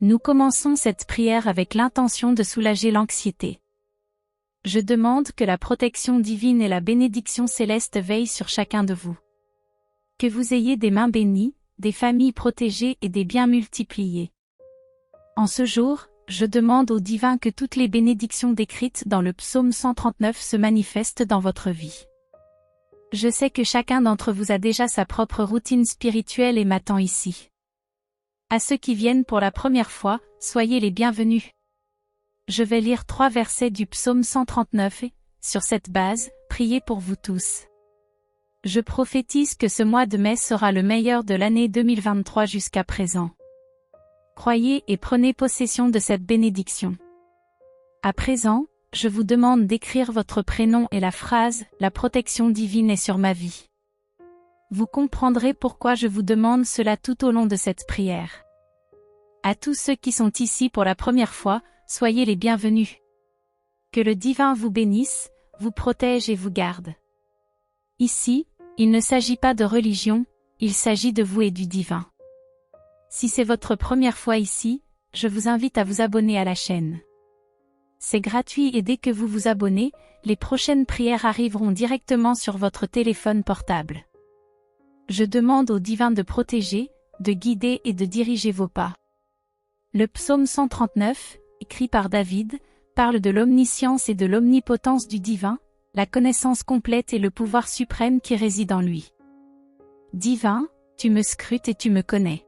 Nous commençons cette prière avec l'intention de soulager l'anxiété. Je demande que la protection divine et la bénédiction céleste veillent sur chacun de vous. Que vous ayez des mains bénies, des familles protégées et des biens multipliés. En ce jour, je demande au divin que toutes les bénédictions décrites dans le psaume 139 se manifestent dans votre vie. Je sais que chacun d'entre vous a déjà sa propre routine spirituelle et m'attend ici. À ceux qui viennent pour la première fois, soyez les bienvenus. Je vais lire 3 versets du psaume 139 et, sur cette base, priez pour vous tous. Je prophétise que ce mois de mai sera le meilleur de l'année 2023 jusqu'à présent. Croyez et prenez possession de cette bénédiction. À présent, je vous demande d'écrire votre prénom et la phrase « La protection divine est sur ma vie ». Vous comprendrez pourquoi je vous demande cela tout au long de cette prière. À tous ceux qui sont ici pour la première fois, soyez les bienvenus. Que le divin vous bénisse, vous protège et vous garde. Ici, il ne s'agit pas de religion, il s'agit de vous et du divin. Si c'est votre première fois ici, je vous invite à vous abonner à la chaîne. C'est gratuit et dès que vous vous abonnez, les prochaines prières arriveront directement sur votre téléphone portable. Je demande au divin de protéger, de guider et de diriger vos pas. Le psaume 139, écrit par David, parle de l'omniscience et de l'omnipotence du divin, la connaissance complète et le pouvoir suprême qui réside en lui. Divin, tu me scrutes et tu me connais.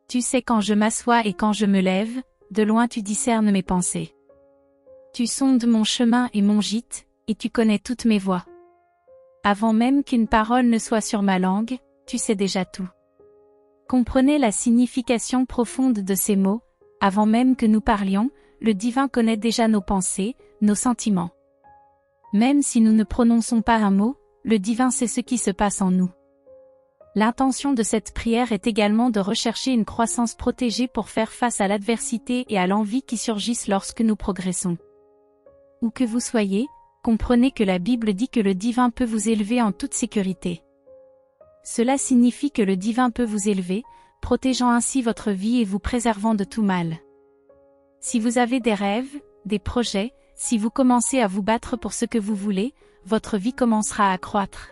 Tu sais quand je m'assois et quand je me lève, de loin tu discernes mes pensées. Tu sondes mon chemin et mon gîte, et tu connais toutes mes voies. Avant même qu'une parole ne soit sur ma langue, tu sais déjà tout. Comprenez la signification profonde de ces mots, avant même que nous parlions, le divin connaît déjà nos pensées, nos sentiments. Même si nous ne prononçons pas un mot, le divin sait ce qui se passe en nous. L'intention de cette prière est également de rechercher une croissance protégée pour faire face à l'adversité et à l'envie qui surgissent lorsque nous progressons. Où que vous soyez, comprenez que la Bible dit que le divin peut vous élever en toute sécurité. Cela signifie que le divin peut vous élever, protégeant ainsi votre vie et vous préservant de tout mal. Si vous avez des rêves, des projets, si vous commencez à vous battre pour ce que vous voulez, votre vie commencera à croître.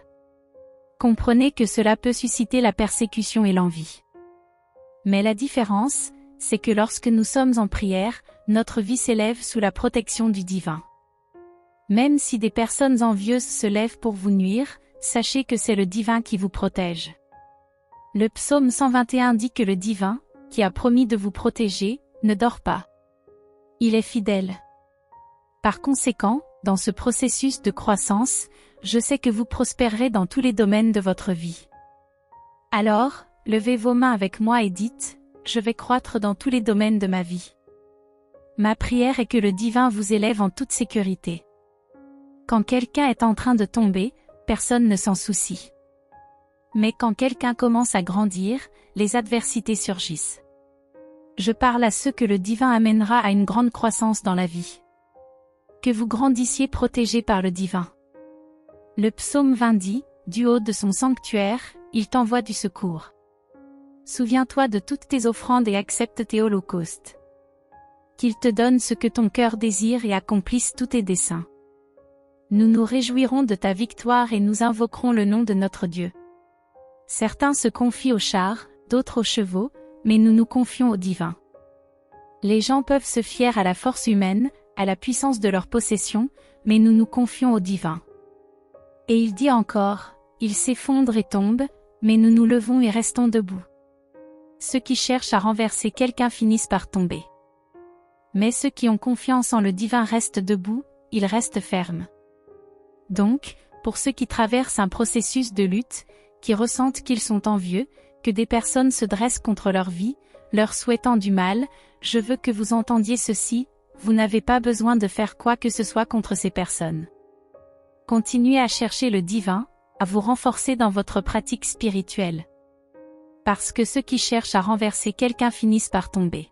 Comprenez que cela peut susciter la persécution et l'envie. Mais la différence, c'est que lorsque nous sommes en prière, notre vie s'élève sous la protection du divin. Même si des personnes envieuses se lèvent pour vous nuire, sachez que c'est le divin qui vous protège. Le psaume 121 dit que le divin, qui a promis de vous protéger, ne dort pas. Il est fidèle. Par conséquent, dans ce processus de croissance, je sais que vous prospérerez dans tous les domaines de votre vie. Alors, levez vos mains avec moi et dites, « Je vais croître dans tous les domaines de ma vie. » Ma prière est que le divin vous élève en toute sécurité. Quand quelqu'un est en train de tomber, personne ne s'en soucie. Mais quand quelqu'un commence à grandir, les adversités surgissent. Je parle à ceux que le divin amènera à une grande croissance dans la vie. Que vous grandissiez protégés par le divin. Le psaume 20 dit, du haut de son sanctuaire, il t'envoie du secours. Souviens-toi de toutes tes offrandes et accepte tes holocaustes. Qu'il te donne ce que ton cœur désire et accomplisse tous tes desseins. Nous nous réjouirons de ta victoire et nous invoquerons le nom de notre Dieu. Certains se confient aux chars, d'autres aux chevaux, mais nous nous confions au divin. Les gens peuvent se fier à la force humaine, à la puissance de leur possession, mais nous nous confions au divin. Et il dit encore, ils s'effondrent et tombent, mais nous nous levons et restons debout. Ceux qui cherchent à renverser quelqu'un finissent par tomber. Mais ceux qui ont confiance en le divin restent debout, ils restent fermes. Donc, pour ceux qui traversent un processus de lutte, qui ressentent qu'ils sont envieux, que des personnes se dressent contre leur vie, leur souhaitant du mal, je veux que vous entendiez ceci, vous n'avez pas besoin de faire quoi que ce soit contre ces personnes. Continuez à chercher le divin, à vous renforcer dans votre pratique spirituelle. Parce que ceux qui cherchent à renverser quelqu'un finissent par tomber.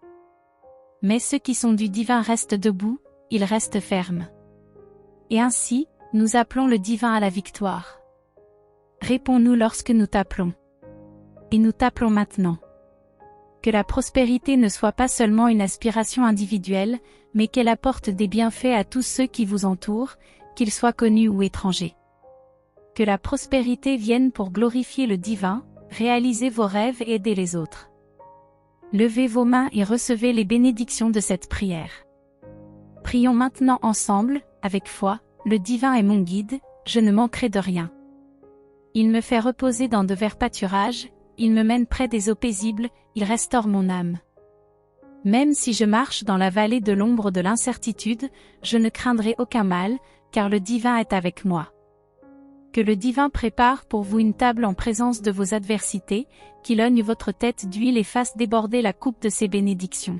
Mais ceux qui sont du divin restent debout, ils restent fermes. Et ainsi, nous appelons le divin à la victoire. Réponds-nous lorsque nous t'appelons. Et nous t'appelons maintenant. Que la prospérité ne soit pas seulement une aspiration individuelle, mais qu'elle apporte des bienfaits à tous ceux qui vous entourent, qu'ils soient connus ou étrangers. Que la prospérité vienne pour glorifier le divin, réaliser vos rêves et aider les autres. Levez vos mains et recevez les bénédictions de cette prière. Prions maintenant ensemble, avec foi, le divin est mon guide, je ne manquerai de rien. Il me fait reposer dans de verts pâturages, il me mène près des eaux paisibles, il restaure mon âme. Même si je marche dans la vallée de l'ombre de l'incertitude, je ne craindrai aucun mal, car le divin est avec moi. Que le divin prépare pour vous une table en présence de vos adversités, qu'il oigne votre tête d'huile et fasse déborder la coupe de ses bénédictions.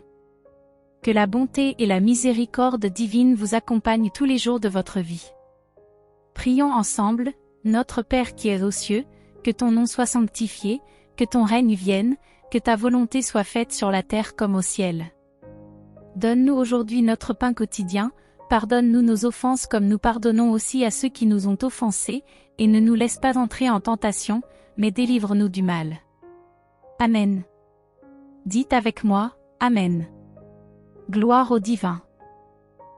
Que la bonté et la miséricorde divine vous accompagnent tous les jours de votre vie. Prions ensemble, notre Père qui es aux cieux, que ton nom soit sanctifié, que ton règne vienne, que ta volonté soit faite sur la terre comme au ciel. Donne-nous aujourd'hui notre pain quotidien, pardonne-nous nos offenses comme nous pardonnons aussi à ceux qui nous ont offensés, et ne nous laisse pas entrer en tentation, mais délivre-nous du mal. Amen. Dites avec moi, Amen. Gloire au divin.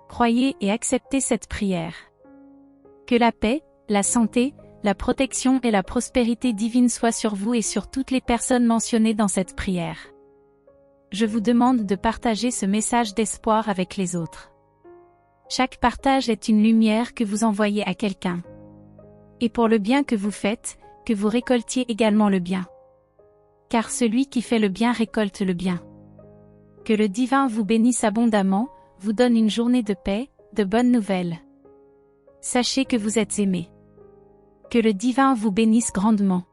Croyez et acceptez cette prière. Que la paix, la santé, la protection et la prospérité divine soient sur vous et sur toutes les personnes mentionnées dans cette prière. Je vous demande de partager ce message d'espoir avec les autres. Chaque partage est une lumière que vous envoyez à quelqu'un. Et pour le bien que vous faites, que vous récoltiez également le bien. Car celui qui fait le bien récolte le bien. Que le divin vous bénisse abondamment, vous donne une journée de paix, de bonnes nouvelles. Sachez que vous êtes aimés. Que le divin vous bénisse grandement.